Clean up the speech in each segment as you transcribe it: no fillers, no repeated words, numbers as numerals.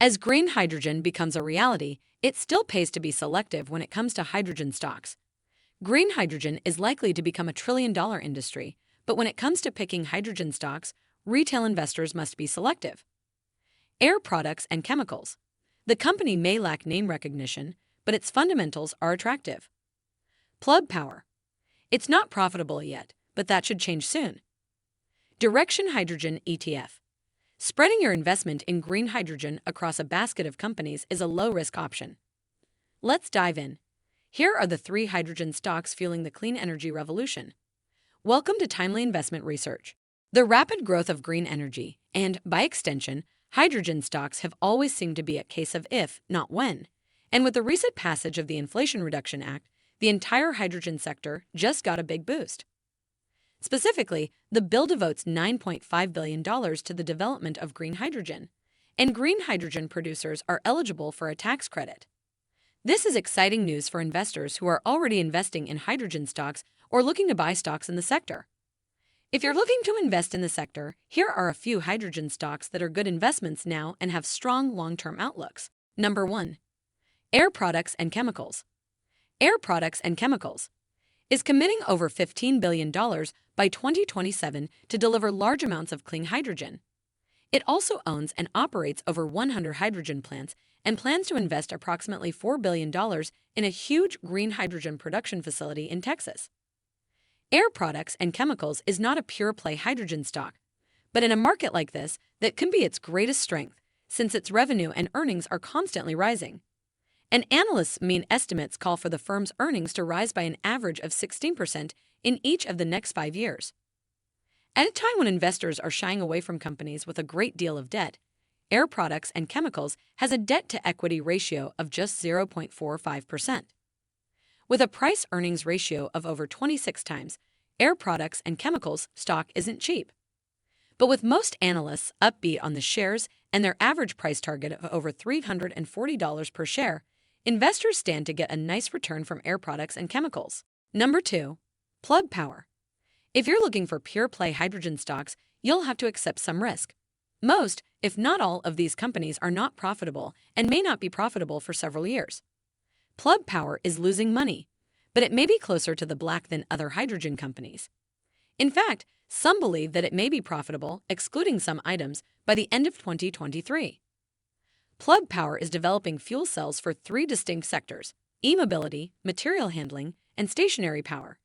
As green hydrogen becomes a reality, it still pays to be selective when it comes to hydrogen stocks. Green hydrogen is likely to become a trillion-dollar industry, but when it comes to picking hydrogen stocks, retail investors must be selective. Air Products and Chemicals. The company may lack name recognition, but its fundamentals are attractive. Plug Power. It's not profitable yet, but that should change soon. Direction Hydrogen ETF. Spreading your investment in green hydrogen across a basket of companies is a low-risk option. Let's dive in. Here are the 3 hydrogen stocks fueling the clean energy revolution. Welcome to Timely Investment Research. The rapid growth of green energy, and by extension, hydrogen stocks have always seemed to be a case of if, not when. And with the recent passage of the Inflation Reduction Act, the entire hydrogen sector just got a big boost. Specifically, the bill devotes $9.5 billion to the development of green hydrogen, and green hydrogen producers are eligible for a tax credit. This is exciting news for investors who are already investing in hydrogen stocks or looking to buy stocks in the sector. If you're looking to invest in the sector, here are a few hydrogen stocks that are good investments now and have strong long-term outlooks. Number 1. Air Products and Chemicals. Air Products and Chemicals is committing over $15 billion by 2027 to deliver large amounts of clean hydrogen. It also owns and operates over 100 hydrogen plants and plans to invest approximately $4 billion in a huge green hydrogen production facility in Texas. Air Products and Chemicals is not a pure-play hydrogen stock, but in a market like this, that can be its greatest strength, since its revenue and earnings are constantly rising. And analysts' mean estimates call for the firm's earnings to rise by an average of 16% in each of the next 5 years. At a time when investors are shying away from companies with a great deal of debt, Air Products and Chemicals has a debt-to-equity ratio of just 0.45%. With a price-earnings ratio of over 26 times, Air Products and Chemicals stock isn't cheap. But with most analysts upbeat on the shares and their average price target of over $340 per share, investors stand to get a nice return from Air Products and Chemicals. Number 2. Plug Power. If you're looking for pure-play hydrogen stocks, you'll have to accept some risk. Most, if not all, of these companies are not profitable and may not be profitable for several years. Plug Power is losing money, but it may be closer to the black than other hydrogen companies. In fact, some believe that it may be profitable, excluding some items, by the end of 2023. Plug Power is developing fuel cells for 3 distinct sectors: e-mobility, material handling, and stationary power.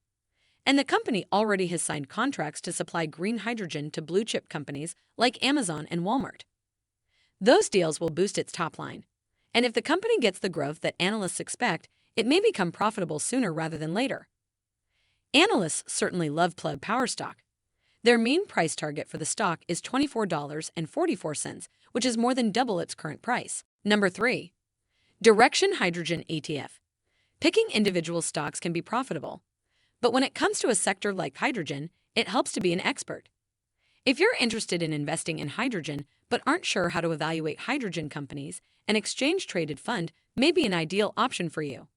And the company already has signed contracts to supply green hydrogen to blue-chip companies like Amazon and Walmart. Those deals will boost its top line. And if the company gets the growth that analysts expect, it may become profitable sooner rather than later. Analysts certainly love Plug Power stock. Their mean price target for the stock is $24.44, which is more than double its current price. Number 3. Direction Hydrogen ETF. Picking individual stocks can be profitable, but when it comes to a sector like hydrogen, it helps to be an expert. If you're interested in investing in hydrogen but aren't sure how to evaluate hydrogen companies, an exchange-traded fund may be an ideal option for you.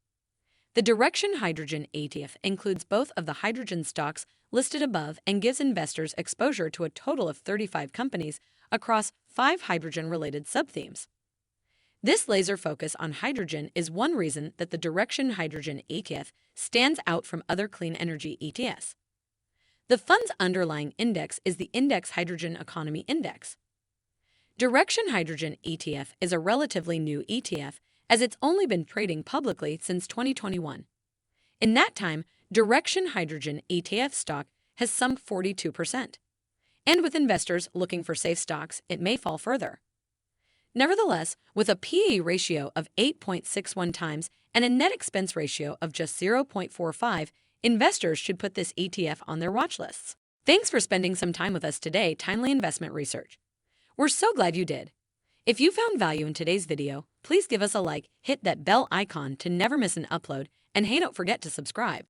The Direction Hydrogen ETF includes both of the hydrogen stocks listed above and gives investors exposure to a total of 35 companies across 5 hydrogen-related subthemes. This laser focus on hydrogen is one reason that the Direction Hydrogen ETF stands out from other clean energy ETFs. The fund's underlying index is the Index Hydrogen Economy Index. Direction Hydrogen ETF is a relatively new ETF, as it's only been trading publicly since 2021. In that time, Direction Hydrogen ETF stock has sunk 42%. And with investors looking for safe stocks, it may fall further. Nevertheless, with a P/E ratio of 8.61 times and a net expense ratio of just 0.45, investors should put this ETF on their watch lists. Thanks for spending some time with us today, Timely Investment Research. We're so glad you did. If you found value in today's video, please give us a like, hit that bell icon to never miss an upload, and hey, don't forget to subscribe.